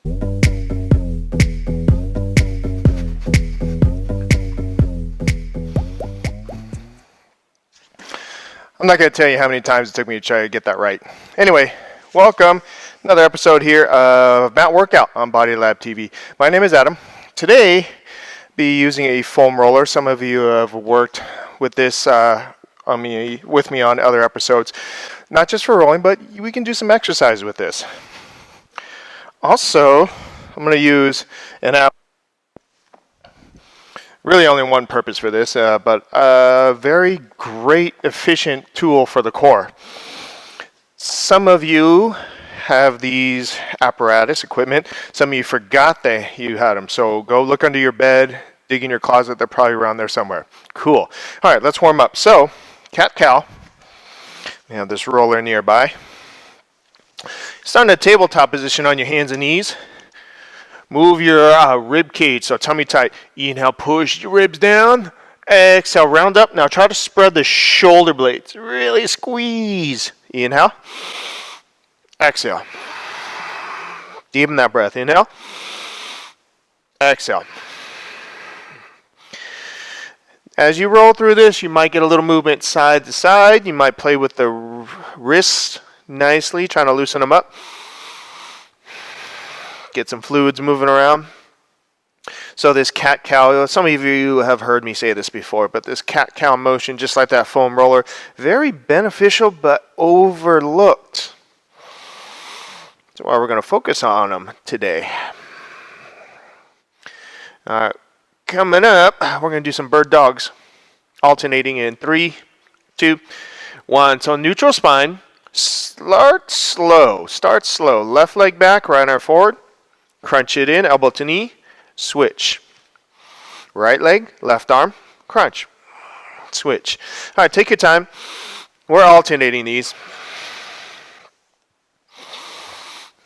I'm not going to tell you how many times it took me to try to get that right. Anyway, welcome. Another episode here of Mat Workout on Body Lab TV. My name is Adam. Today, be using a foam roller. Some of you have worked with this with me on other episodes. Not just for rolling, but we can do some exercise with this. Also, I'm going to use an app. Really only one purpose for this, but a very great, efficient tool for the core. Some of you have these apparatus equipment. Some of you forgot that you had them. So go look under your bed, dig in your closet. They're probably around there somewhere. Cool. All right, let's warm up. So, cat-cow. We have this roller nearby. Start in a tabletop position on your hands and knees. Move your rib cage, so tummy tight. Inhale, push your ribs down. Exhale, round up. Now try to spread the shoulder blades. Really squeeze. Inhale. Exhale. Deepen that breath. Inhale. Exhale. As you roll through this, you might get a little movement side to side. You might play with the wrists nicely, trying to loosen them up. Get some fluids moving around. So this cat-cow, some of you have heard me say this before, but this cat-cow motion, just like that foam roller, very beneficial but overlooked. That's why we're going to focus on them today. All right, coming up, we're going to do some bird dogs, alternating in 3, 2, 1. So neutral spine, start slow. Left leg back, right arm forward. Crunch it in, elbow to knee, switch. Right leg, left arm, crunch, switch. All right, take your time. We're alternating these.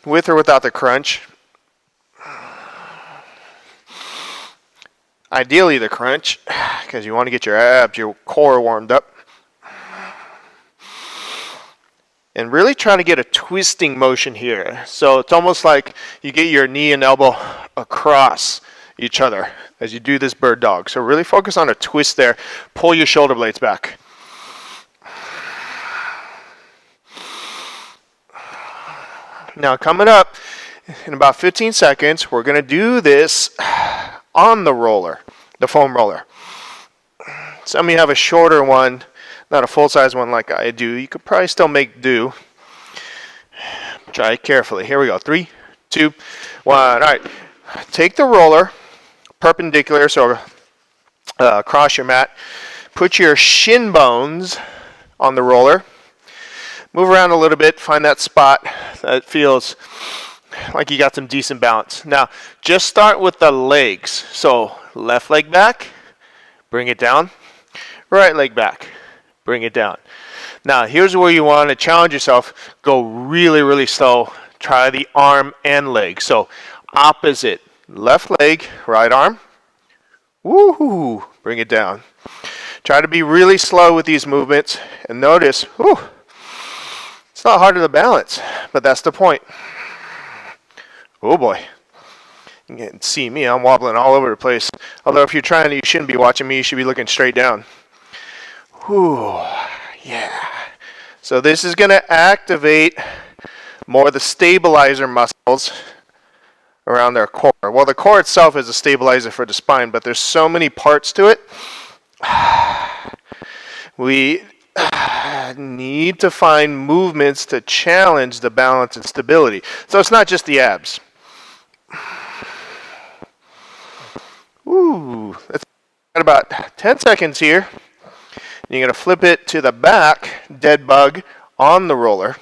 With or without the crunch. Ideally the crunch, because you want to get your abs, your core warmed up. And really trying to get a twisting motion here. So it's almost like you get your knee and elbow across each other as you do this bird dog. So really focus on a twist there. Pull your shoulder blades back. Now coming up in about 15 seconds, we're going to do this on the roller, the foam roller. Some of you have a shorter one. Not a full-size one like I do. You could probably still make do. Try it carefully. Here we go. 3, 2, 1. All right. Take the roller perpendicular, so across your mat. Put your shin bones on the roller. Move around a little bit. Find that spot that feels like you got some decent balance. Now, just start with the legs. So left leg back. Bring it down. Right leg back. Bring it down. Now, here's where you want to challenge yourself. Go really, really slow. Try the arm and leg. So, opposite. Left leg, right arm. Woohoo! Bring it down. Try to be really slow with these movements. And notice, whew, it's not hard to balance, but that's the point. Oh boy. You can see me. I'm wobbling all over the place. Although if you're trying to, you shouldn't be watching me. You should be looking straight down. Whew, yeah. So this is going to activate more of the stabilizer muscles around their core. Well, the core itself is a stabilizer for the spine, but there's so many parts to it. We need to find movements to challenge the balance and stability. So it's not just the abs. Ooh, that's about 10 seconds here. You're going to flip it to the back, dead bug, on the roller.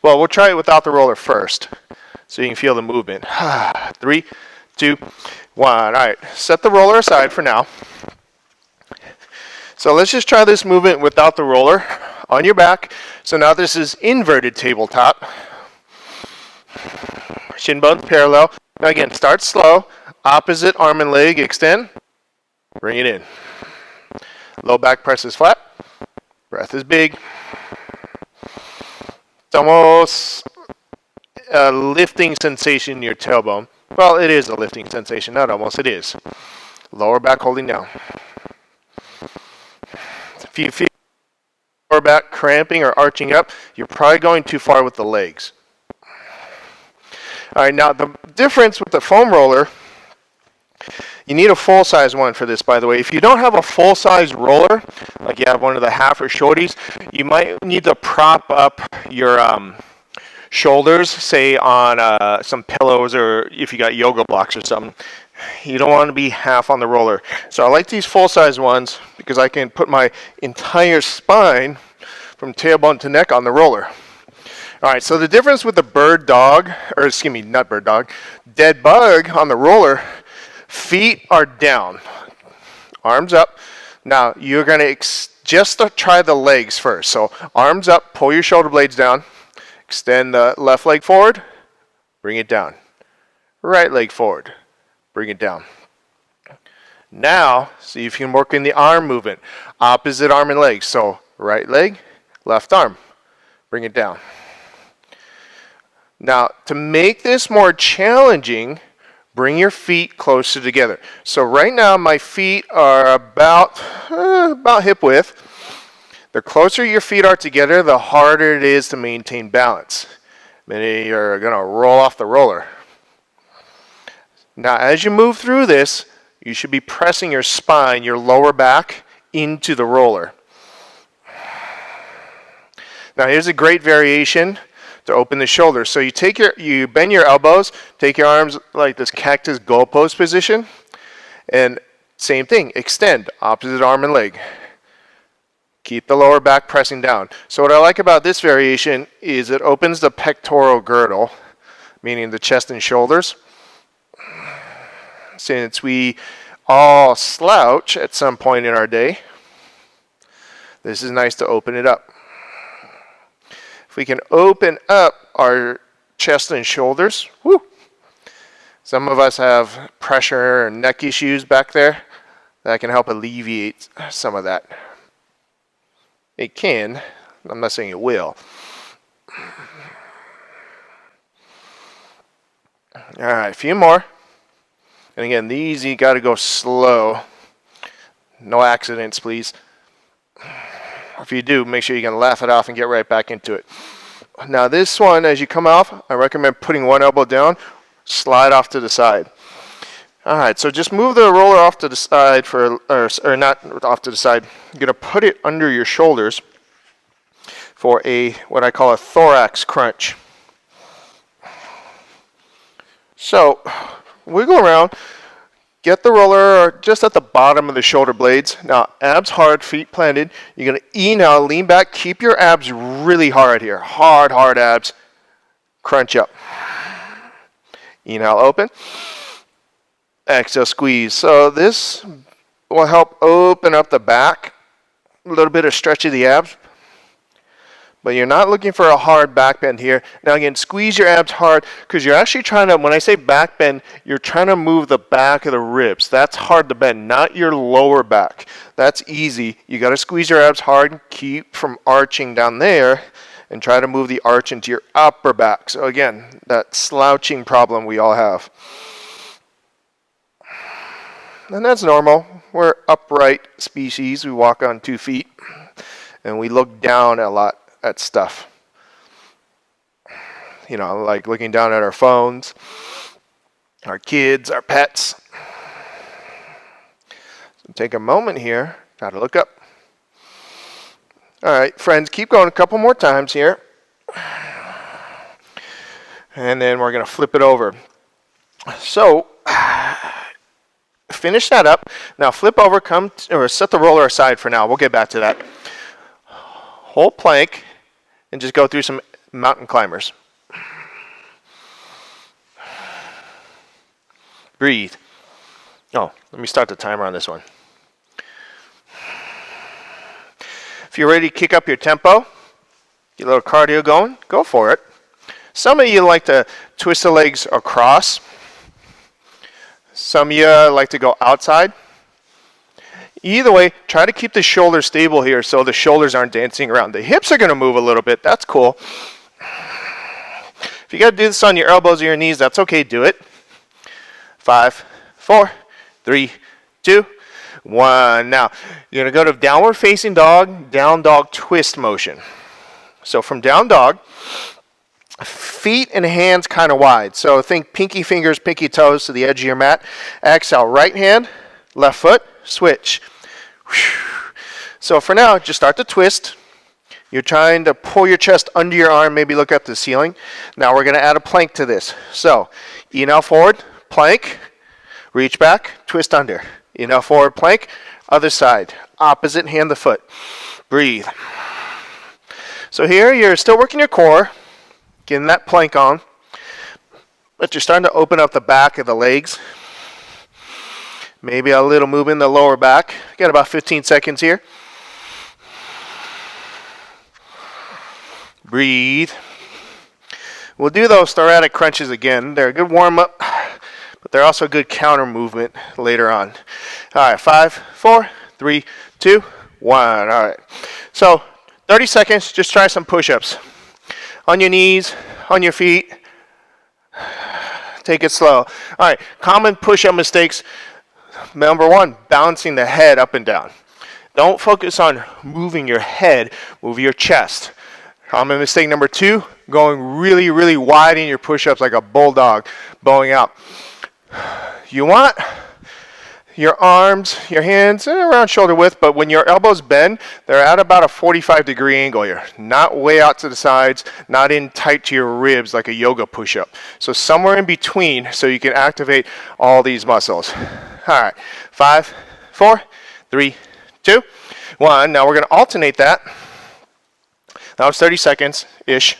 Well, we'll try it without the roller first, so you can feel the movement. 3, 2, 1. All right, set the roller aside for now. So let's just try this movement without the roller on your back. So now this is inverted tabletop. Shin bones parallel. Now again, start slow. Opposite arm and leg extend. Bring it in. Low back press is flat. Breath is big. It's almost a lifting sensation in your tailbone. Well, it is a lifting sensation, not almost, it is. Lower back holding down. If you feel lower back cramping or arching up, you're probably going too far with the legs. All right, now the difference with the foam roller, you need a full-size one for this, by the way. If you don't have a full-size roller, like you have one of the half or shorties, you might need to prop up your shoulders, say on some pillows, or if you got yoga blocks or something. You don't want to be half on the roller. So I like these full-size ones because I can put my entire spine from tailbone to neck on the roller. All right, so the difference with the bird dog, or excuse me, not bird dog, dead bug on the roller, feet are down, arms up. Now you're going to just try the legs first. So arms up, pull your shoulder blades down, extend the left leg forward, bring it down. Right leg forward, bring it down. Now, see if you can work in the arm movement, opposite arm and leg. So right leg, left arm, bring it down. Now, to make this more challenging, bring your feet closer together. So right now, my feet are about hip width. The closer your feet are together, the harder it is to maintain balance. Many you're going to roll off the roller. Now, as you move through this, you should be pressing your spine, your lower back, into the roller. Now, here's a great variation to open the shoulders. So you bend your elbows, take your arms like this cactus goalpost position, and same thing, extend opposite arm and leg. Keep the lower back pressing down. So what I like about this variation is it opens the pectoral girdle, meaning the chest and shoulders. Since we all slouch at some point in our day, this is nice to open it up. If we can open up our chest and shoulders, whoo. Some of us have pressure and neck issues back there. That can help alleviate some of that. It can. I'm not saying it will. All right, a few more. And again, these you got to go slow. No accidents, please. If you do, make sure you can laugh it off and get right back into it. Now this one, as you come off, I recommend putting one elbow down, slide off to the side. All right, so just move the roller off to the side or not off to the side. You're going to put it under your shoulders for what I call a thorax crunch. So wiggle around. Get the roller just at the bottom of the shoulder blades. Now, abs hard, feet planted. You're going to inhale, lean back. Keep your abs really hard here. Hard abs. Crunch up. Inhale, open. Exhale, squeeze. So this will help open up the back. A little bit of stretch of the abs. But you're not looking for a hard back bend here. Now again, squeeze your abs hard because you're actually trying to, when I say back bend, you're trying to move the back of the ribs. That's hard to bend, not your lower back. That's easy. You got to squeeze your abs hard and keep from arching down there and try to move the arch into your upper back. So again, that slouching problem we all have. And that's normal. We're upright species. We walk on 2 feet and we look down a lot at stuff. You know, like looking down at our phones, our kids, our pets. So take a moment here, try to look up. All right, friends, keep going a couple more times here. And then we're going to flip it over. So, finish that up. Now flip over, or set the roller aside for now. We'll get back to that. Hold plank and just go through some mountain climbers. Breathe. Oh, let me start the timer on this one. If you're ready to kick up your tempo, get a little cardio going, go for it. Some of you like to twist the legs across. Some of you like to go outside. Either way, try to keep the shoulders stable here so the shoulders aren't dancing around. The hips are going to move a little bit. That's cool. If you got to do this on your elbows or your knees, that's okay, do it. 5, 4, 3, 2, 1. Now, you're going to go to downward facing dog, down dog twist motion. So from down dog, feet and hands kind of wide. So think pinky fingers, pinky toes to the edge of your mat. Exhale, right hand, left foot, switch. So for now, just start to twist. You're trying to pull your chest under your arm, maybe look up to the ceiling. Now we're going to add a plank to this. So, inhale forward, plank, reach back, twist under. Inhale forward, plank, other side, opposite hand the foot. Breathe. So here you're still working your core, getting that plank on, but you're starting to open up the back of the legs. Maybe a little movement in the lower back. Got about 15 seconds here. Breathe. We'll do those thoracic crunches again. They're a good warm-up, but they're also a good counter movement later on. All right, 5, 4, 3, 2, 1. All right. So 30 seconds, just try some push-ups. On your knees, on your feet. Take it slow. All right, common push-up mistakes. Number 1, balancing the head up and down. Don't focus on moving your head, move your chest. Common mistake number 2, going really, really wide in your push-ups like a bulldog, bowing out. You want your arms, your hands around shoulder width, but when your elbows bend, they're at about a 45-degree angle here. Not way out to the sides, not in tight to your ribs like a yoga push-up. So somewhere in between so you can activate all these muscles. All right, 5, 4, 3, 2, 1. Now we're going to alternate that. Now it's 30 seconds-ish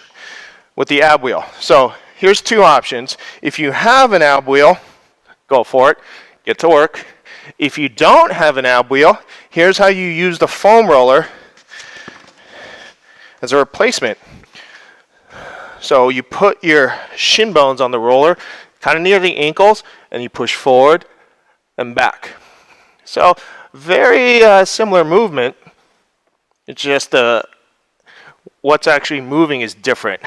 with the ab wheel. So here's 2 options. If you have an ab wheel, go for it. Get to work. If you don't have an ab wheel, here's how you use the foam roller as a replacement. So you put your shin bones on the roller, kind of near the ankles, and you push forward and back. So very similar movement. It's just what's actually moving is different.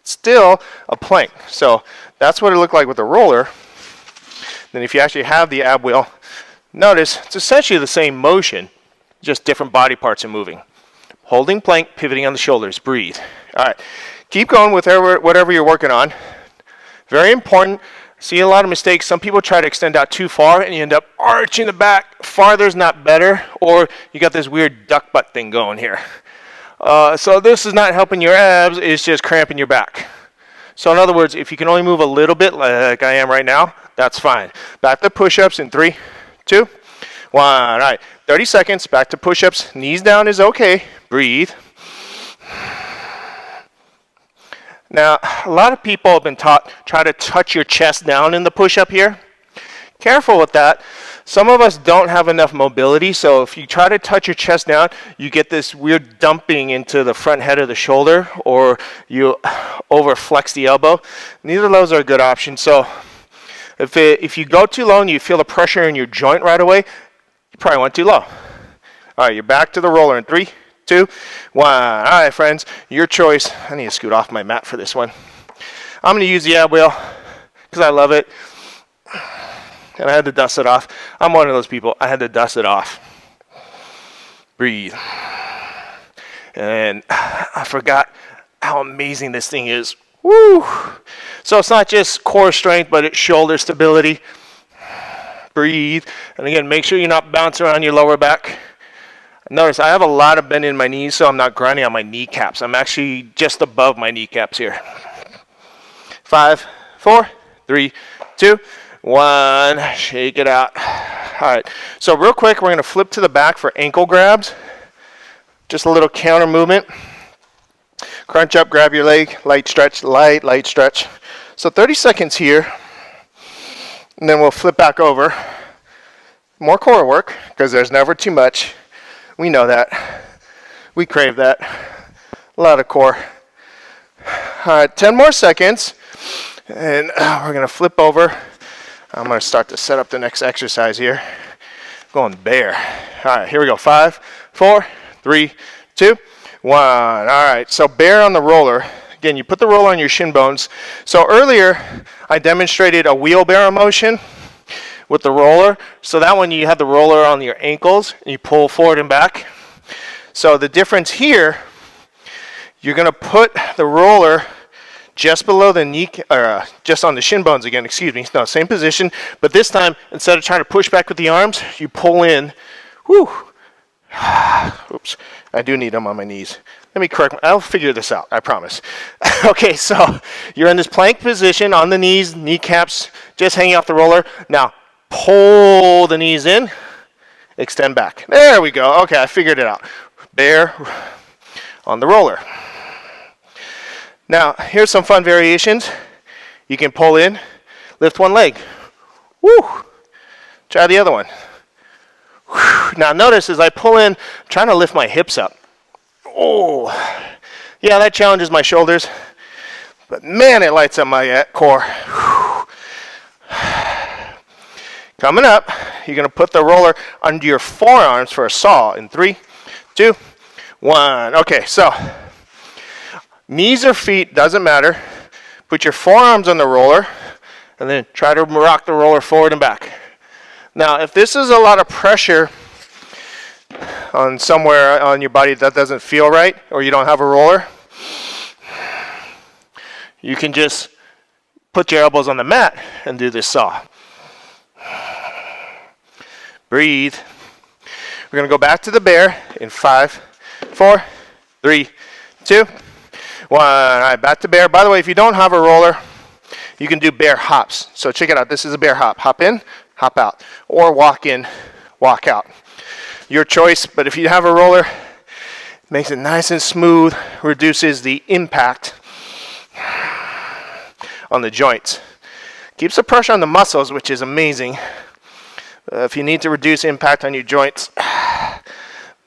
Still a plank. So that's what it looked like with the roller. Then if you actually have the ab wheel, notice it's essentially the same motion, just different body parts are moving. Holding plank, pivoting on the shoulders, breathe. All right, keep going with whatever you're working on. Very important. See a lot of mistakes. Some people try to extend out too far and you end up arching the back. Farther's not better, or you got this weird duck butt thing going here. So this is not helping your abs, it's just cramping your back. So in other words, if you can only move a little bit like I am right now, that's fine. Back to push-ups in 3, 2, 1. All right, 30 seconds, back to push-ups. Knees down is okay. Breathe. Now, a lot of people have been taught, try to touch your chest down in the push-up here. Careful with that. Some of us don't have enough mobility, so if you try to touch your chest down, you get this weird dumping into the front head of the shoulder, or you overflex the elbow. Neither of those are a good option. So if you go too low and you feel the pressure in your joint right away, you probably went too low. All right, you're back to the roller in 3, 2, 1. All right, friends, your choice. I need to scoot off my mat for this one. I'm going to use the ab wheel because I love it. And I had to dust it off. I'm one of those people. I had to dust it off. Breathe. And I forgot how amazing this thing is. Woo! So it's not just core strength, but it's shoulder stability. Breathe. And again, make sure you're not bouncing around your lower back. Notice I have a lot of bend in my knees, so I'm not grinding on my kneecaps. I'm actually just above my kneecaps here. 5, 4, 3, 2, 1, shake it out. All right, so real quick, we're going to flip to the back for ankle grabs. Just a little counter movement. Crunch up, grab your leg, light stretch, light stretch. So 30 seconds here, and then we'll flip back over. More core work, because there's never too much. We know that. We crave that. A lot of core. All right, 10 more seconds, and we're going to flip over. I'm going to start to set up the next exercise here. Going bear. All right, here we go. 5, 4, 3, 2, 1. All right, so bear on the roller. Again, you put the roller on your shin bones. So earlier, I demonstrated a wheelbarrow motion with the roller. So that one, you have the roller on your ankles, and you pull forward and back. So the difference here, you're going to put the roller just below the knee, or just on the shin bones again, excuse me. No, same position, but this time, instead of trying to push back with the arms, you pull in. Whew. Oops, I do need them on my knees. Let me correct, I'll figure this out, I promise. Okay, so you're in this plank position on the knees, kneecaps just hanging off the roller. Now, pull the knees in, extend back. There we go. Okay, I figured it out. Bear on the roller. Now, here's some fun variations. You can pull in, lift one leg. Woo! Try the other one. Whew. Now, notice as I pull in, I'm trying to lift my hips up. Oh, yeah, that challenges my shoulders. But man, it lights up my core. Whew. Coming up, you're going to put the roller under your forearms for a saw in 3, 2, 1. Okay, so knees or feet, doesn't matter. Put your forearms on the roller, and then try to rock the roller forward and back. Now, if this is a lot of pressure on somewhere on your body that doesn't feel right, or you don't have a roller, you can just put your elbows on the mat and do this saw. Breathe. We're going to go back to the bear in 5, 4, 3, 2, 1. All right, back to bear. By the way, if you don't have a roller, you can do bear hops. So check it out. This is a bear hop. Hop in, hop out. Or walk in, walk out. Your choice, but if you have a roller, it makes it nice and smooth, reduces the impact on the joints. Keeps the pressure on the muscles, which is amazing. If you need to reduce impact on your joints,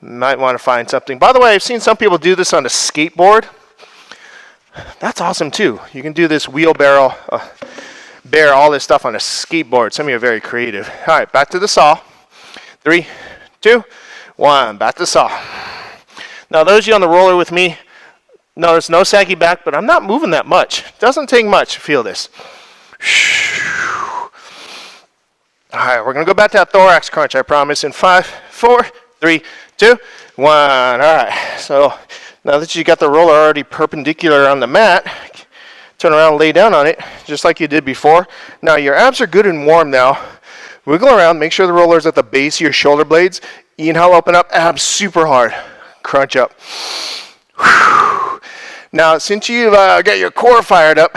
you might want to find something. By the way, I've seen some people do this on a skateboard. That's awesome too. You can do this wheelbarrow, bear all this stuff on a skateboard. Some of you are very creative. All right, back to the saw. 3, 2, 1. Back to the saw. Now, those of you on the roller with me, notice no saggy back, but I'm not moving that much. Doesn't take much to feel this. All right, we're going to go back to that thorax crunch, I promise, in 5, 4, 3, 2, 1. All right, so now that you got the roller already perpendicular on the mat, turn around and lay down on it, just like you did before. Now, your abs are good and warm now. Wiggle around, make sure the roller's at the base of your shoulder blades. Inhale, open up, abs super hard. Crunch up. Whew. Now, since you've got your core fired up,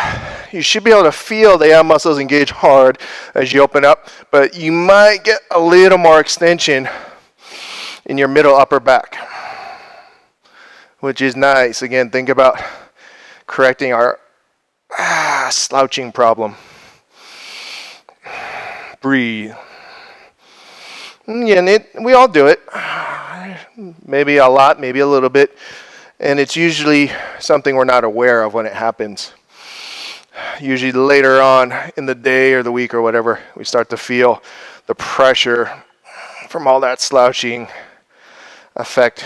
you should be able to feel the ab muscles engage hard as you open up, but you might get a little more extension in your middle upper back, which is nice. Again, think about correcting our slouching problem. Breathe. Yeah, and we all do it. Maybe a lot, maybe a little bit. And it's usually something we're not aware of when it happens. Usually later on in the day or the week or whatever, we start to feel the pressure from all that slouching affect,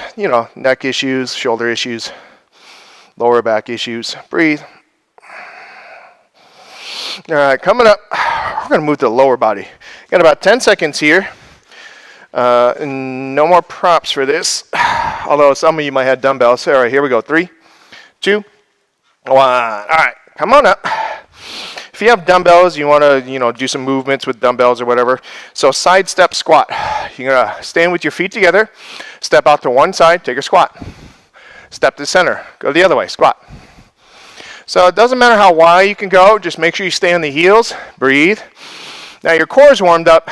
neck issues, shoulder issues, lower back issues. Breathe. All right, coming up, we're going to move to the lower body. Got about 10 seconds here. And no more props for this, although some of you might have dumbbells. All right, here we go. 3, 2, 1. All right, come on up. If you have dumbbells, you want to, do some movements with dumbbells or whatever. So side step squat. You're going to stand with your feet together, step out to one side, take a squat. Step to the center, go the other way, squat. So it doesn't matter how wide you can go, just make sure you stay on the heels, breathe. Now your core is warmed up,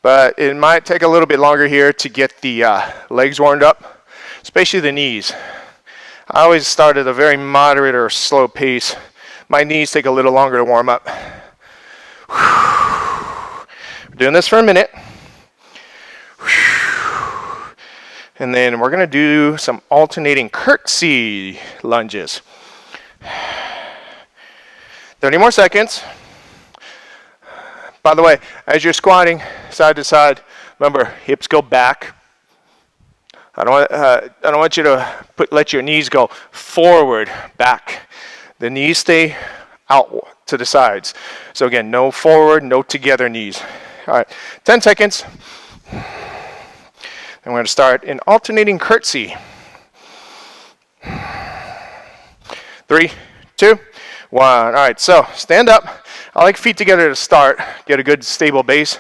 but it might take a little bit longer here to get the legs warmed up, especially the knees. I always start at a very moderate or slow pace. My knees take a little longer to warm up. We're doing this for a minute. And then we're going to do some alternating curtsy lunges. 30 more seconds. By the way, as you're squatting side to side, remember, hips go back, I don't want you to let your knees go forward, back. The knees stay out to the sides. So again, no forward, no together knees. All right, 10 seconds. And we're going to start an alternating curtsy. 3, 2, 1. All right, so stand up. I like feet together to start. Get a good stable base.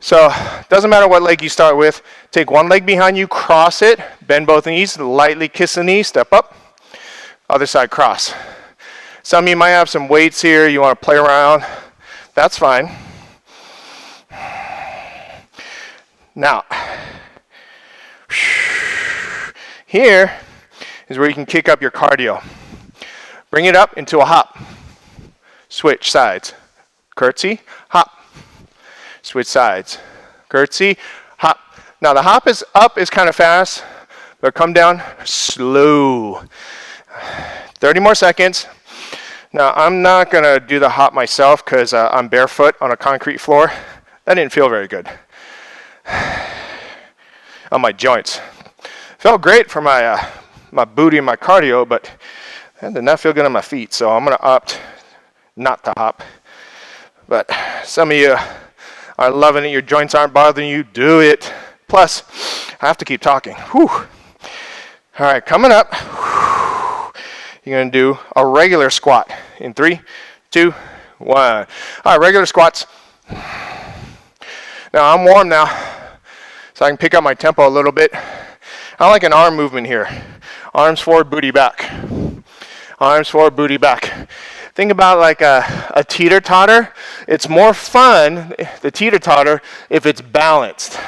So doesn't matter what leg you start with. Take one leg behind you, cross it, bend both knees, lightly kiss the knee, step up. Other side cross. Some of you might have some weights here. You want to play around. That's fine. Now, here is where you can kick up your cardio. Bring it up into a hop. Switch sides. Curtsy, hop. Switch sides. Curtsy, hop. Now the hop is up is kind of fast, but come down slow. 30 more seconds. Now I'm not going to do the hop myself because I'm barefoot on a concrete floor. That didn't feel very good on my joints. Felt great for my my booty and my cardio, but that did not feel good on my feet. So I'm going to opt not to hop. But some of you are loving it. Your joints aren't bothering you. Do it. Plus, I have to keep talking. Whew. All right, coming up. You're going to do a regular squat in 3, 2, 1. All right, regular squats. Now, I'm warm now, so I can pick up my tempo a little bit. I like an arm movement here. Arms forward, booty back. Arms forward, booty back. Think about like a teeter-totter. It's more fun, the teeter-totter, if it's balanced.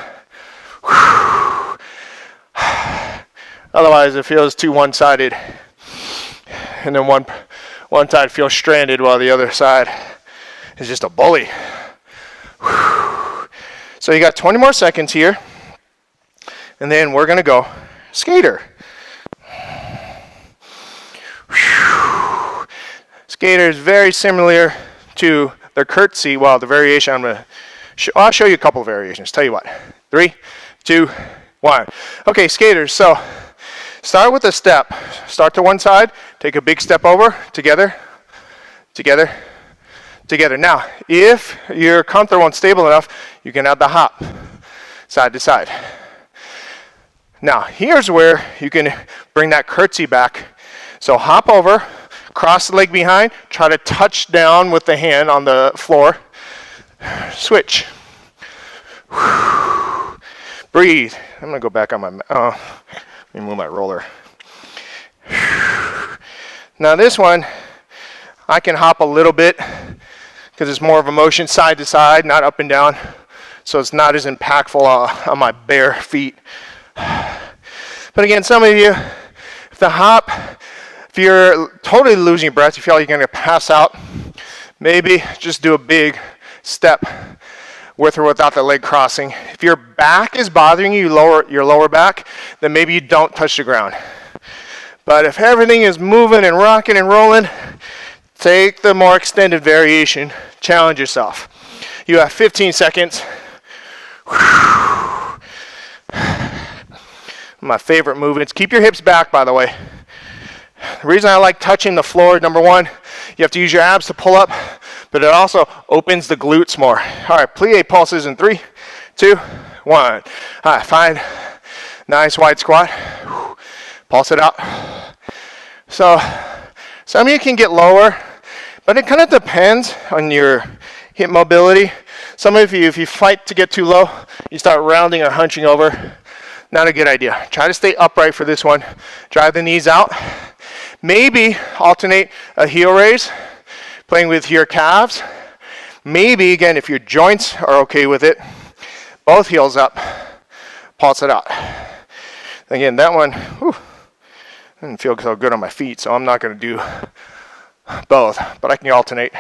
Otherwise, it feels too one-sided. And then one side feels stranded while the other side is just a bully. So you got 20 more seconds here. And then we're going to go skater. Skater is very similar to the curtsy. Well, the variation I'll show you a couple of variations. Tell you what. 3, 2, 1. Okay, skaters. So start with a step. Start to one side. Take a big step over. Together. Together. Together. Now, if you're comfortable and stable enough, you can add the hop. Side to side. Now, here's where you can bring that curtsy back. So hop over. Cross the leg behind. Try to touch down with the hand on the floor. Switch. Breathe. I'm going to go back on my... let me move my roller. Now this one, I can hop a little bit because it's more of a motion side to side, not up and down. So it's not as impactful on my bare feet. But again, some of you, if the hop... If you're totally losing your breath, you feel like you're going to pass out, maybe just do a big step with or without the leg crossing. If your back is bothering you, your lower back, then maybe you don't touch the ground. But if everything is moving and rocking and rolling, take the more extended variation. Challenge yourself. You have 15 seconds. My favorite movements. Keep your hips back, by the way. The reason I like touching the floor, number one, you have to use your abs to pull up, but it also opens the glutes more. All right, plie pulses in 3, 2, 1. All right, find nice wide squat. Pulse it out. So some of you can get lower, but it kind of depends on your hip mobility. Some of you, if you fight to get too low, you start rounding or hunching over. Not a good idea. Try to stay upright for this one. Drive the knees out. Maybe alternate a heel raise, playing with your calves. Maybe, again, if your joints are okay with it, both heels up, pulse it out. Again, that one, didn't feel so good on my feet, so I'm not going to do both, but I can alternate.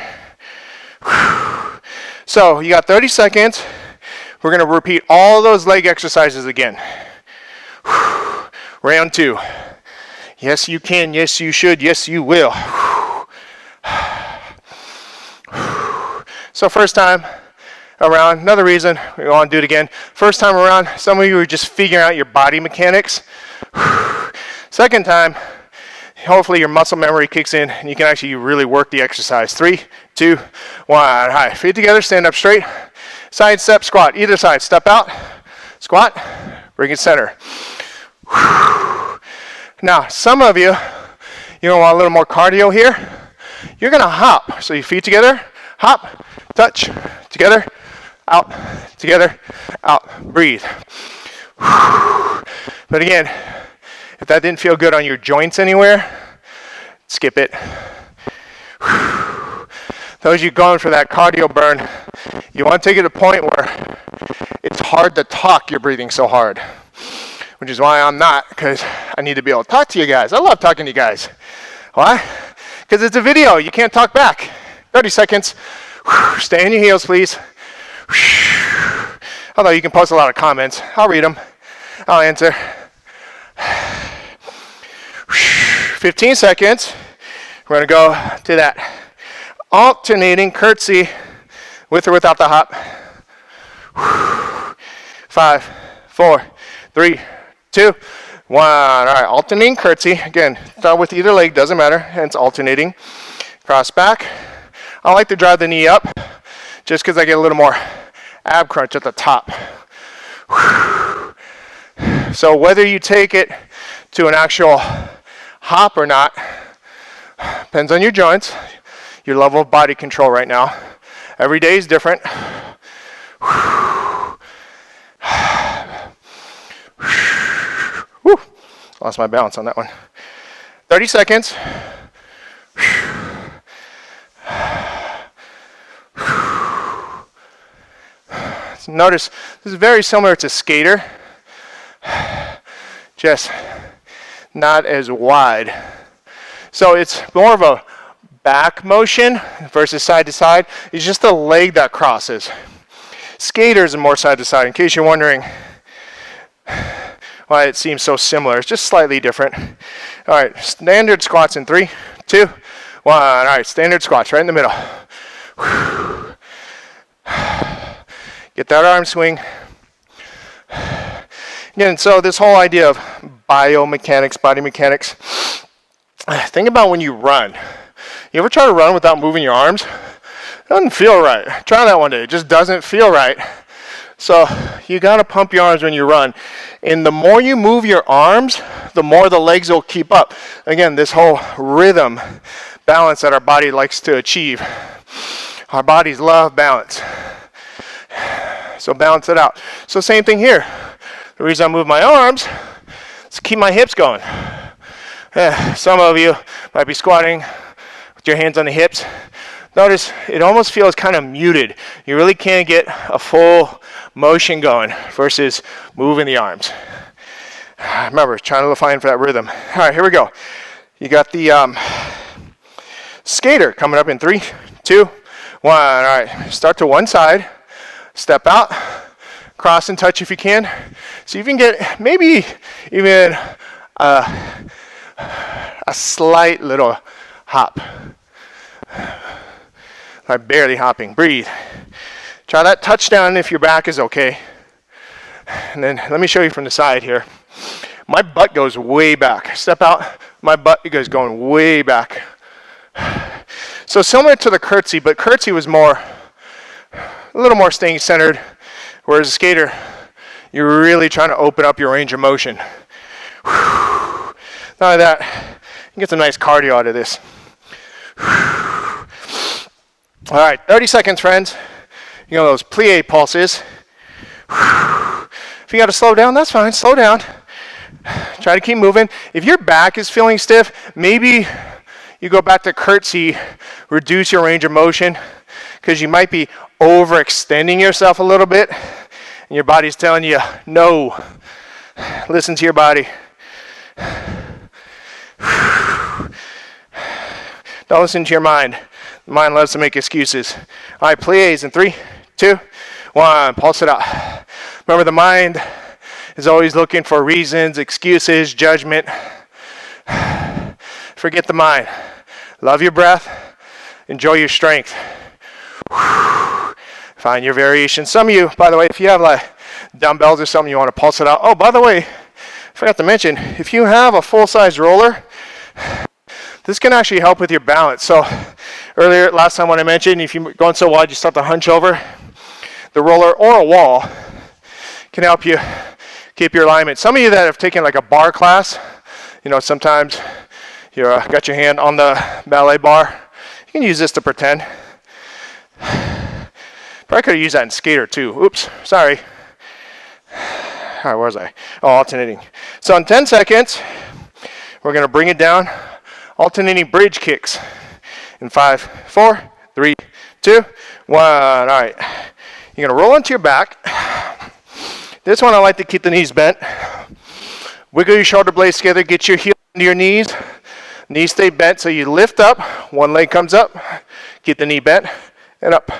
So you got 30 seconds. We're going to repeat all those leg exercises again. Round 2. Yes, you can. Yes, you should. Yes, you will. So first time, around. Another reason we want to do it again. First time around, some of you are just figuring out your body mechanics. Second time, hopefully your muscle memory kicks in and you can actually really work the exercise. 3, 2, 1. All right, feet together, stand up straight. Side step, squat. Either side, step out, squat, bring it center. Now, some of you want a little more cardio here. You're gonna hop. So your feet together, hop, touch, together, out, together, out. Breathe. But again, if that didn't feel good on your joints anywhere, skip it. Those of you going for that cardio burn, you want to take it to a point where it's hard to talk, you're breathing so hard. Which is why I'm not, because I need to be able to talk to you guys. I love talking to you guys. Why? Because it's a video, you can't talk back. 30 seconds. Stay on your heels, please. Although you can post a lot of comments. I'll read them. I'll answer. 15 seconds. We're going to go to that alternating curtsy with or without the hop. 5, 4, 3, 2, 1. All right, alternating curtsy. Again, start with either leg, doesn't matter. Hence alternating. Cross back. I like to drive the knee up just because I get a little more ab crunch at the top. So whether you take it to an actual hop or not, depends on your joints, your level of body control right now. Every day is different. Whew. Lost my balance on that one. 30 seconds. So notice this is very similar to skater, just not as wide. So it's more of a back motion versus side to side. It's just the leg that crosses. Skaters are more side to side, in case you're wondering why it seems so similar. It's just slightly different. All right, standard squats in 3, 2, 1. All right, standard squats right in the middle. Get that arm swing. Again, so this whole idea of biomechanics, body mechanics, think about when you run. You ever try to run without moving your arms? It doesn't feel right. Try that one day. It just doesn't feel right. So you got to pump your arms when you run. And the more you move your arms, the more the legs will keep up. Again, this whole rhythm, balance that our body likes to achieve. Our bodies love balance. So balance it out. So same thing here. The reason I move my arms is to keep my hips going. Some of you might be squatting with your hands on the hips. Notice it almost feels kind of muted. You really can't get a full motion going versus moving the arms. Remember, trying to find for that rhythm. All right, here we go. You got the skater coming up in 3, 2, 1. All right, start to one side, step out, cross and touch if you can. So you can get maybe even a slight little hop. I'm barely hopping. Breathe. Try that touchdown if your back is okay. And then let me show you from the side here. My butt goes way back. Step out, my butt goes going way back. So similar to the curtsy, but curtsy was a little more staying centered, whereas a skater, you're really trying to open up your range of motion. Not only that, you can get some nice cardio out of this. All right, 30 seconds, friends. You know those plie pulses. If you got to slow down, that's fine. Slow down. Try to keep moving. If your back is feeling stiff, maybe you go back to curtsy, reduce your range of motion, because you might be overextending yourself a little bit, and your body's telling you, no. Listen to your body. Don't listen to your mind. The mind loves to make excuses. All right, plies in 3, 2, 1. Pulse it out. Remember, the mind is always looking for reasons, excuses, judgment. Forget the mind. Love your breath. Enjoy your strength. Find your variation. Some of you, by the way, if you have like dumbbells or something, you want to pulse it out. Oh, by the way, I forgot to mention, if you have a full-size roller, this can actually help with your balance. So earlier, last time when I mentioned, if you're going so wide, you start to hunch over, the roller or a wall can help you keep your alignment. Some of you that have taken like a bar class, you know, sometimes you got your hand on the ballet bar. You can use this to pretend. Probably could have used that in skater too. Oops, sorry. All right, where was I? Oh, alternating. So in 10 seconds, we're going to bring it down. Alternating bridge kicks. In 5, 4, 3, 2, 1. All right. You're going to roll onto your back. This one I like to keep the knees bent. Wiggle your shoulder blades together. Get your heel into your knees. Knees stay bent, so you lift up. One leg comes up. Keep the knee bent and up.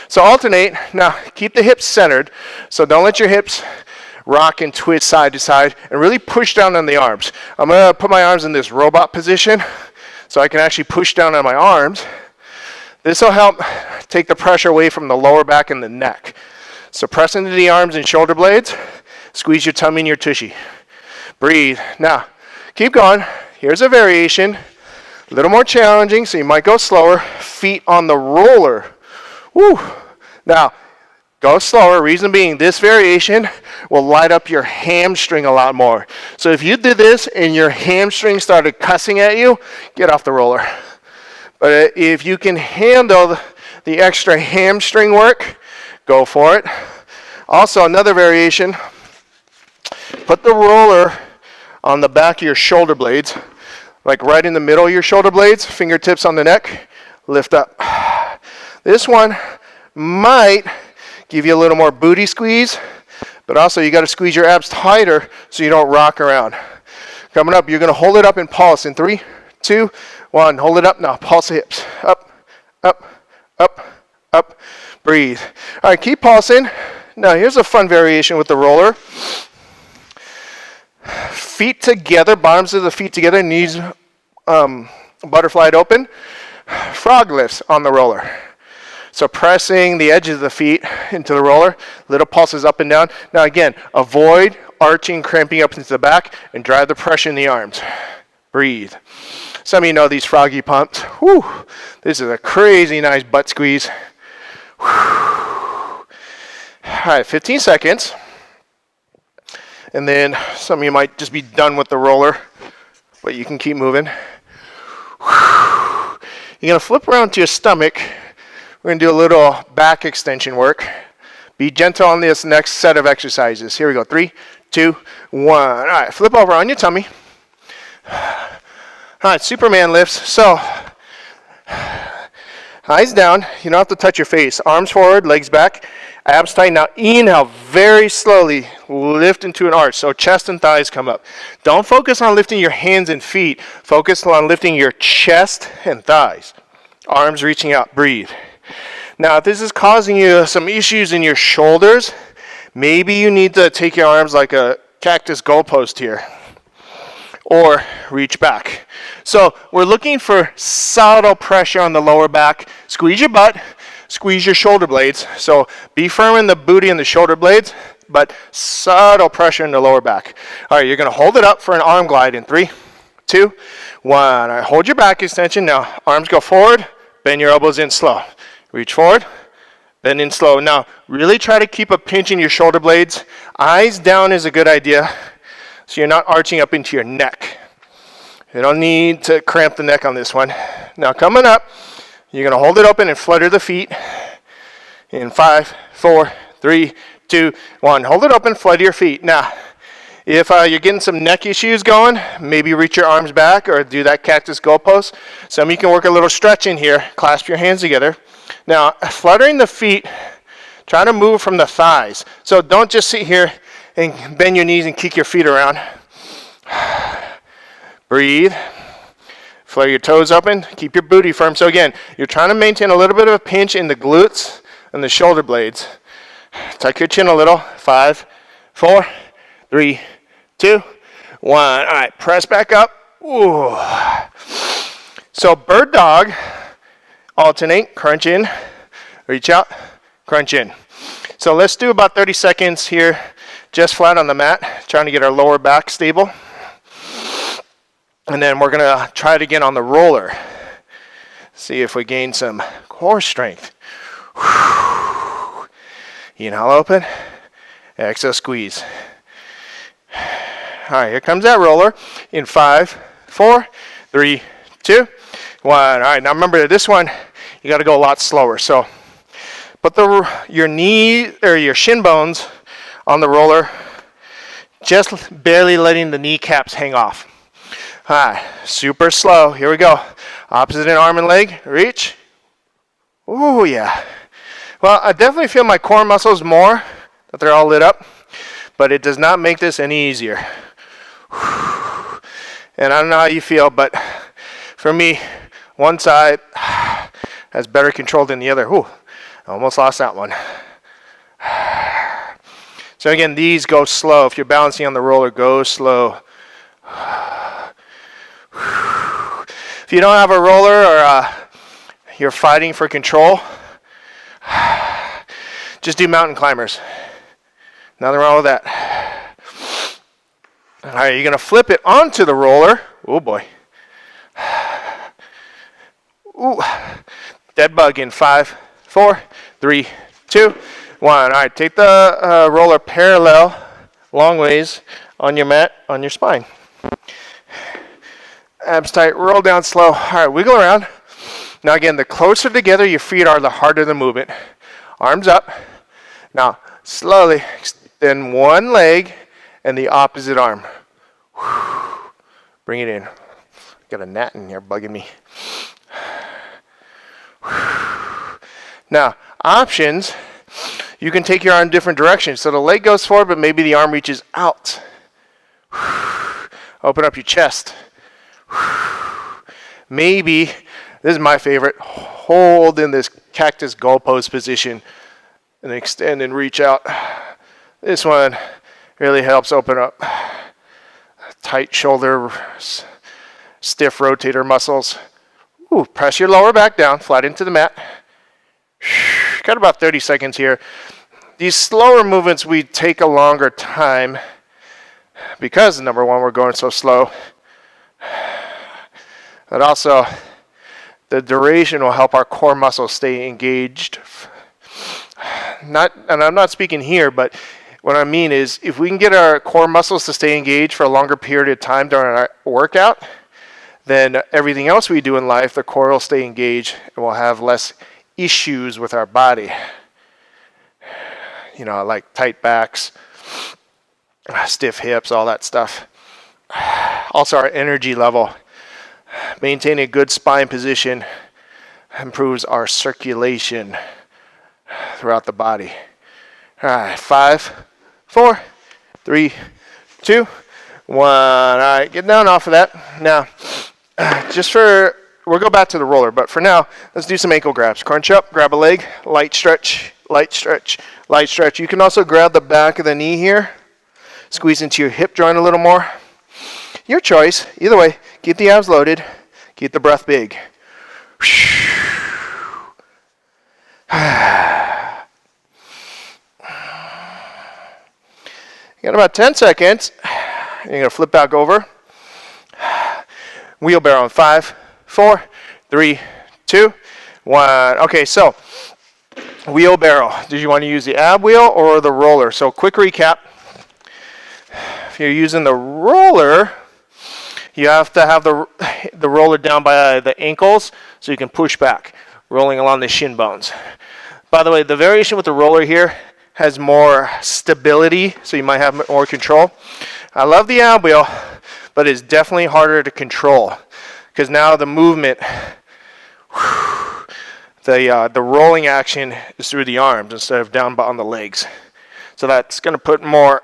So alternate. Now keep the hips centered. So don't let your hips rock and twist side to side, and really push down on the arms. I'm going to put my arms in this robot position so I can actually push down on my arms. This will help take the pressure away from the lower back and the neck. So press into the arms and shoulder blades. Squeeze your tummy and your tushy. Breathe. Now, keep going. Here's a variation. A little more challenging, so you might go slower. Feet on the roller. Woo. Now, go slower. Reason being, this variation will light up your hamstring a lot more. So if you did this and your hamstring started cussing at you, get off the roller. But if you can handle the extra hamstring work, go for it. Also, another variation, put the roller on the back of your shoulder blades, like right in the middle of your shoulder blades, fingertips on the neck, lift up. This one might give you a little more booty squeeze, but also you got to squeeze your abs tighter so you don't rock around. Coming up, you're going to hold it up and pulse in 3, 2, 1. Hold it up now. Pulse the hips. Up, up, up, up. Breathe. All right, keep pulsing. Now here's a fun variation with the roller. Feet together, bottoms of the feet together, knees butterflied open. Frog lifts on the roller. So pressing the edges of the feet into the roller, little pulses up and down. Now again, avoid arching, cramping up into the back, and drive the pressure in the arms. Breathe. Some of you know these froggy pumps. Whew. This is a crazy nice butt squeeze. Whew. All right, 15 seconds. And then some of you might just be done with the roller, but you can keep moving. Whew. You're going to flip around to your stomach. We're going to do a little back extension work. Be gentle on this next set of exercises. Here we go. 3, 2, 1. All right, flip over on your tummy. All right, Superman lifts. So, eyes down. You don't have to touch your face. Arms forward, legs back, abs tight. Now inhale very slowly. Lift into an arch. So chest and thighs come up. Don't focus on lifting your hands and feet. Focus on lifting your chest and thighs. Arms reaching out. Breathe. Now, if this is causing you some issues in your shoulders, maybe you need to take your arms like a cactus goalpost here, or reach back. So we're looking for subtle pressure on the lower back. Squeeze your butt, squeeze your shoulder blades. So be firm in the booty and the shoulder blades, but subtle pressure in the lower back. All right, you're going to hold it up for an arm glide in 3, 2, 1. All right, hold your back extension. Now, arms go forward, bend your elbows in slow. Reach forward, bend in slow. Now, really try to keep a pinch in your shoulder blades. Eyes down is a good idea, so you're not arching up into your neck. You don't need to cramp the neck on this one. Now, coming up, you're going to hold it open and flutter the feet in 5, 4, 3, 2, 1. Hold it open, flutter your feet. Now, if you're getting some neck issues going, maybe reach your arms back or do that cactus goalpost. Some of you can work a little stretch in here. Clasp your hands together. Now, fluttering the feet, try to move from the thighs. So don't just sit here and bend your knees and kick your feet around. Breathe. Flutter your toes open. Keep your booty firm. So again, you're trying to maintain a little bit of a pinch in the glutes and the shoulder blades. Tuck your chin a little. 5, 4, 3, 2, 1. All right, press back up. Ooh. So bird dog. Alternate, crunch in, reach out, crunch in. So let's do about 30 seconds here, just flat on the mat, trying to get our lower back stable. And then we're gonna try it again on the roller. See if we gain some core strength. Inhale, open. Exhale, squeeze. All right, here comes that roller in 5, 4, 3, 2, 1. All right, now remember this one, you got to go a lot slower. So put your knee or your shin bones on the roller, just barely letting the kneecaps hang off. All right, super slow. Here we go. Opposite arm and leg, reach. Ooh, yeah. Well, I definitely feel my core muscles more, that they're all lit up, but it does not make this any easier. And I don't know how you feel, but for me, one side has better control than the other. Ooh, I almost lost that one. So again, these go slow. If you're balancing on the roller, go slow. If you don't have a roller or you're fighting for control, just do mountain climbers. Nothing wrong with that. All right, you're going to flip it onto the roller. Oh, boy. Ooh. Dead bug in 5, 4, 3, 2, 1. All right, take the roller parallel, long ways on your mat, on your spine. Abs tight, roll down slow. All right, wiggle around. Now again, the closer together your feet are, the harder the movement. Arms up. Now, slowly extend one leg and the opposite arm. Bring it in. Got a gnat in here bugging me. Now, options, you can take your arm different directions. So the leg goes forward, but maybe the arm reaches out. Open up your chest. Maybe, this is my favorite, hold in this cactus gull pose position and extend and reach out. This one really helps open up tight shoulder, stiff rotator muscles. Ooh, press your lower back down, flat into the mat. Got about 30 seconds here. These slower movements, we take a longer time because, number one, we're going so slow. But also, the duration will help our core muscles stay engaged. And I'm not speaking here, but what I mean is if we can get our core muscles to stay engaged for a longer period of time during our workout, then everything else we do in life, the core will stay engaged and we'll have less issues with our body. You know, like tight backs, stiff hips, all that stuff. Also our energy level. Maintaining a good spine position improves our circulation throughout the body. All right, 5, 4, 3, 2, 1. All right, get down off of that. Now, we'll go back to the roller, but for now, let's do some ankle grabs. Crunch up, grab a leg, light stretch, light stretch, light stretch. You can also grab the back of the knee here, squeeze into your hip joint a little more. Your choice. Either way, keep the abs loaded, keep the breath big. You got about 10 seconds. You're going to flip back over. Wheelbarrow in 5, 4, 3, 2, 1. Okay, so wheelbarrow. Did you want to use the ab wheel or the roller? So quick recap. If you're using the roller, you have to have the roller down by the ankles so you can push back, rolling along the shin bones. By the way, the variation with the roller here has more stability, so you might have more control. I love the ab wheel, but it's definitely harder to control because now the movement, the rolling action is through the arms instead of down on the legs. So that's going to put more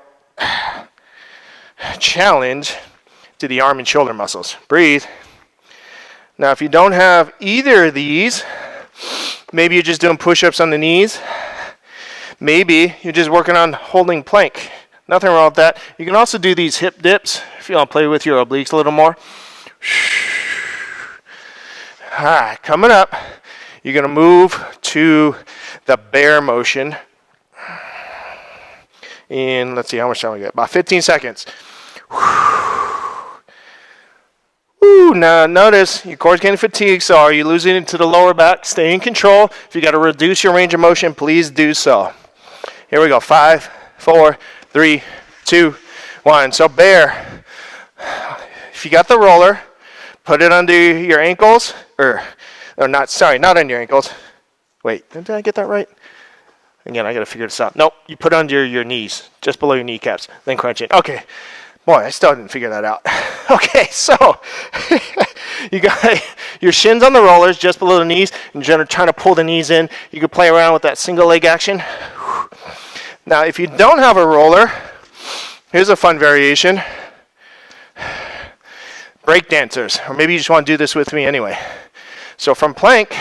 challenge to the arm and shoulder muscles. Breathe. Now, if you don't have either of these, maybe you're just doing push-ups on the knees. Maybe you're just working on holding plank. Nothing wrong with that. You can also do these hip dips if you want to play with your obliques a little more. All right, coming up, you're going to move to the bear motion. in, let's see, how much time we got? About 15 seconds. Woo, now notice your core's getting fatigued, so are you losing it to the lower back? Stay in control. If you got to reduce your range of motion, please do so. Here we go. 5, 4, 3, 2, 1. So bear, if you got the roller, put it under your ankles, or not under your ankles. Wait, did I get that right? Again, I got to figure this out. Nope, you put it under your knees, just below your kneecaps, then crunch it. Okay. Boy, I still didn't figure that out. Okay, so you got your shins on the rollers just below the knees, and you're trying to pull the knees in. You can play around with that single leg action. Now, if you don't have a roller, here's a fun variation. Break dancers, or maybe you just want to do this with me anyway. So from plank,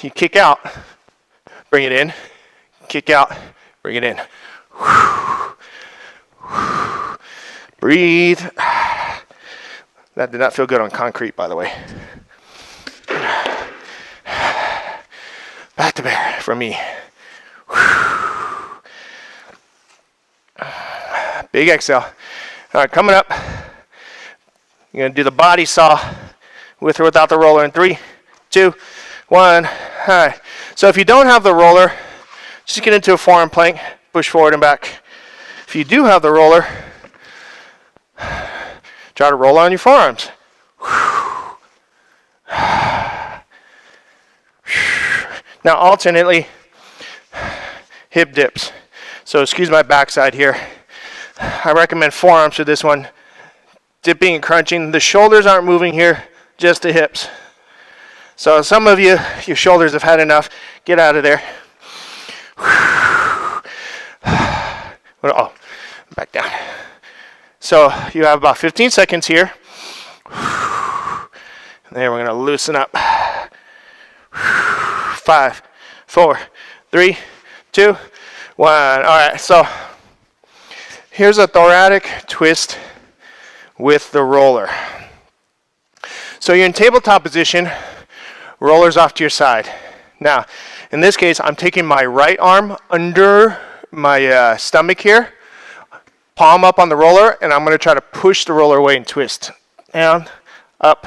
you kick out, bring it in, kick out, bring it in. Breathe. That did not feel good on concrete, by the way. Back to bear from me. Big exhale. All right, coming up. You're going to do the body saw with or without the roller in 3, 2, 1. All right. So if you don't have the roller, just get into a forearm plank, push forward and back. If you do have the roller, try to roll on your forearms. Now alternately, hip dips. So excuse my backside here. I recommend forearms for this one. Dipping and crunching. The shoulders aren't moving here, just the hips. So some of you, your shoulders have had enough. Get out of there. Oh, back down. So you have about 15 seconds here. And then we're going to loosen up. 5, 4, 3, 2, 1. All right, so here's a thoracic twist with the roller. So you're in tabletop position, roller's off to your side. Now, in this case, I'm taking my right arm under my stomach here, palm up on the roller, and I'm going to try to push the roller away and twist. Down, up,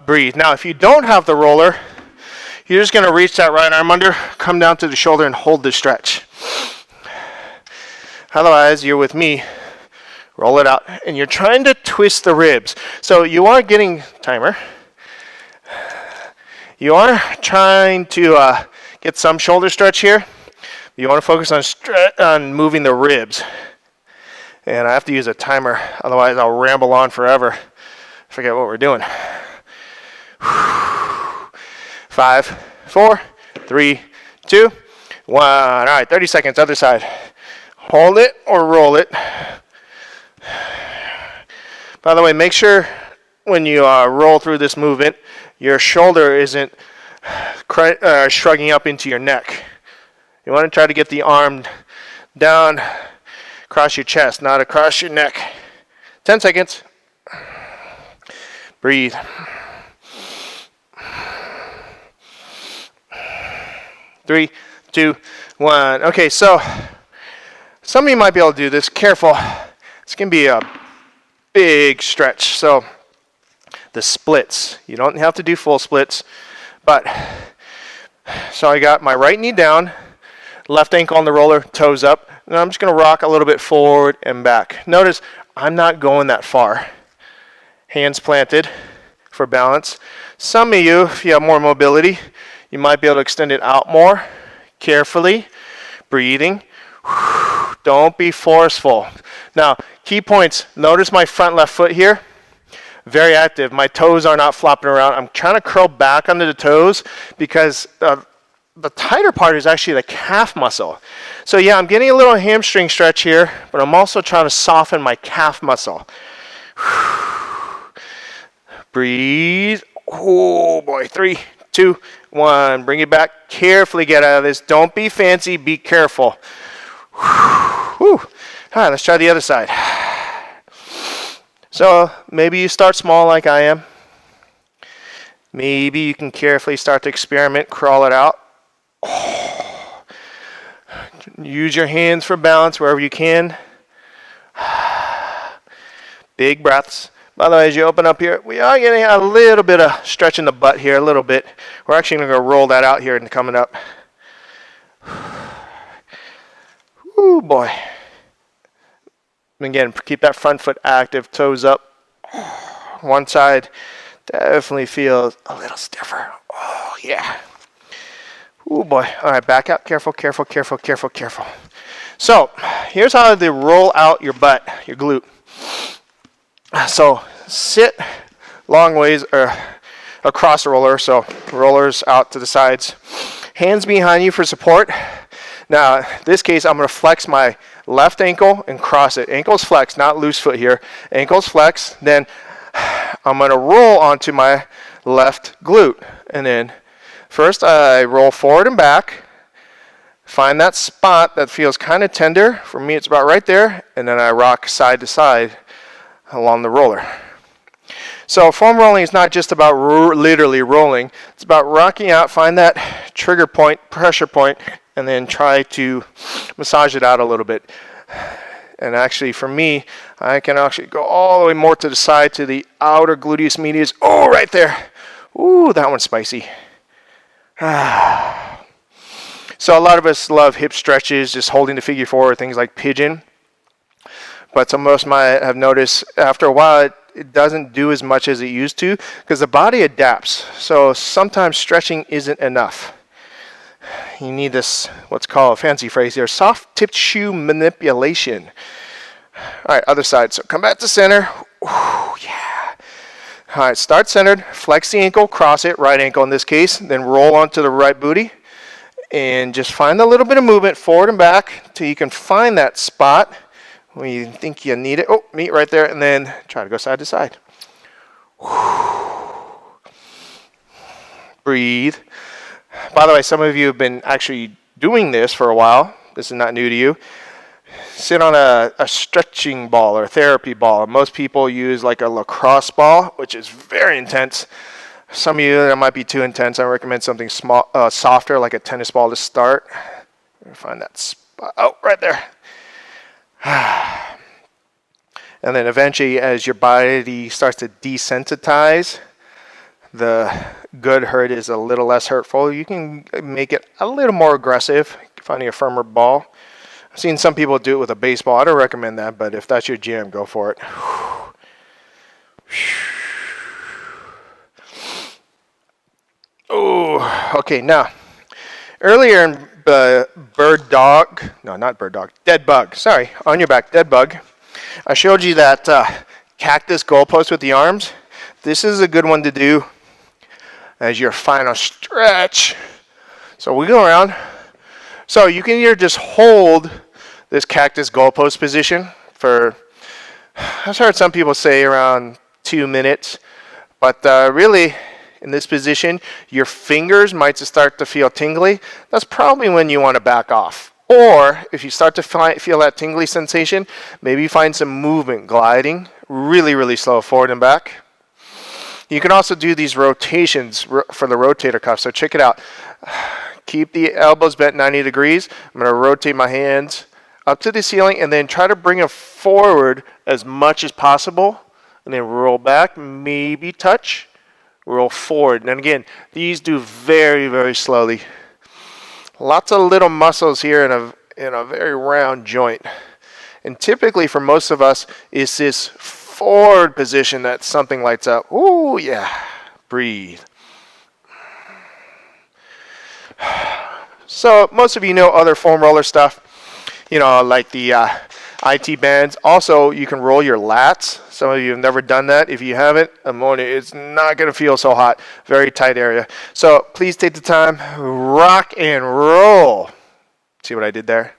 breathe. Now, if you don't have the roller, you're just going to reach that right arm under, come down to the shoulder, and hold the stretch. Otherwise, you're with me. Roll it out, and you're trying to twist the ribs. So you are getting, timer, you are trying to get some shoulder stretch here. You want to focus on moving the ribs. And I have to use a timer, otherwise I'll ramble on forever. Forget what we're doing. 5, 4, 3, 2, 1. All right, 30 seconds, other side. Hold it or roll it. By the way, make sure when you roll through this movement, your shoulder isn't shrugging up into your neck. You want to try to get the arm down across your chest, not across your neck. 10 seconds. Breathe. Three, 2, 1. Okay, so some of you might be able to do this. Careful. It's going to be a big stretch. So the splits. You don't have to do full splits. But, so I got my right knee down, left ankle on the roller, toes up. And I'm just going to rock a little bit forward and back. Notice I'm not going that far. Hands planted for balance. Some of you, if you have more mobility, you might be able to extend it out more. Carefully. Breathing. Don't be forceful. Now, key points. Notice my front left foot here. Very active. My toes are not flopping around. I'm trying to curl back under the toes because the tighter part is actually the calf muscle. So yeah, I'm getting a little hamstring stretch here, but I'm also trying to soften my calf muscle. Breathe. Oh boy. 3, 2, 1. Bring it back. Carefully get out of this. Don't be fancy. Be careful. Whew. All right, let's try the other side. So maybe you start small like I am. Maybe you can carefully start to experiment, crawl it out. Use your hands for balance wherever you can. Big breaths. By the way, as you open up here, we are getting a little bit of stretch in the butt here, a little bit. We're actually going to roll that out here and coming up. Ooh, boy. And again, keep that front foot active, toes up. One side definitely feels a little stiffer. Oh, yeah. Ooh, boy. All right, back out. Careful, careful, careful, careful, careful. So, here's how to roll out your butt, your glute. So, sit long ways across the roller. So, rollers out to the sides. Hands behind you for support. Now, in this case, I'm going to flex my left ankle and cross it. Ankle's flex, not loose foot here. Ankle's flex. Then I'm going to roll onto my left glute. And then first I roll forward and back. Find that spot that feels kind of tender. For me, it's about right there. And then I rock side to side along the roller. So foam rolling is not just about literally rolling. It's about rocking out, find that trigger point, pressure point, and then try to massage it out a little bit. And actually, for me, I can actually go all the way more to the side to the outer gluteus medius. Oh, right there. Ooh, that one's spicy. So a lot of us love hip stretches, just holding the figure forward, things like pigeon. But some of us might have noticed after a while it doesn't do as much as it used to because the body adapts. So sometimes stretching isn't enough. You need this, what's called a fancy phrase here, soft tissue manipulation. All right, other side. So come back to center. Ooh, yeah. All right, start centered. Flex the ankle, cross it, right ankle in this case. Then roll onto the right booty. And just find a little bit of movement forward and back till you can find that spot when you think you need it. Oh, meet right there. And then try to go side to side. Breathe. By the way, some of you have been actually doing this for a while. This is not new to you. Sit on a stretching ball or therapy ball. Most people use like a lacrosse ball, which is very intense. Some of you, that might be too intense. I recommend something small, softer, like a tennis ball to start. Find that spot. Oh, right there. And then eventually, as your body starts to desensitize, the good hurt is a little less hurtful. You can make it a little more aggressive, finding a firmer ball. I've seen some people do it with a baseball. I don't recommend that, but if that's your jam, go for it. Oh, okay. Now, earlier in dead bug. Sorry, on your back, dead bug. I showed you that cactus goalpost with the arms. This is a good one to do as your final stretch. So we go around. So you can either just hold this cactus goalpost position for, I've heard some people say around 2 minutes, but really in this position, your fingers might start to feel tingly. That's probably when you want to back off. Or if you start to feel that tingly sensation, maybe find some movement, gliding, really, really slow forward and back. You can also do these rotations for the rotator cuff. So check it out. Keep the elbows bent 90 degrees. I'm going to rotate my hands up to the ceiling and then try to bring them forward as much as possible. And then roll back, maybe touch, roll forward. And again, these do very, very slowly. Lots of little muscles here in a very round joint. And typically for most of us, it's this forward position that something lights up. Ooh, yeah. Breathe. So most of you know other foam roller stuff, like the IT bands. Also, you can roll your lats. Some of you have never done that. If you haven't, it's not going to feel so hot. Very tight area. So please take the time, rock and roll. See what I did there?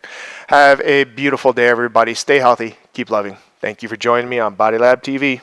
Have a beautiful day, everybody. Stay healthy. Keep loving. Thank you for joining me on Body Lab TV.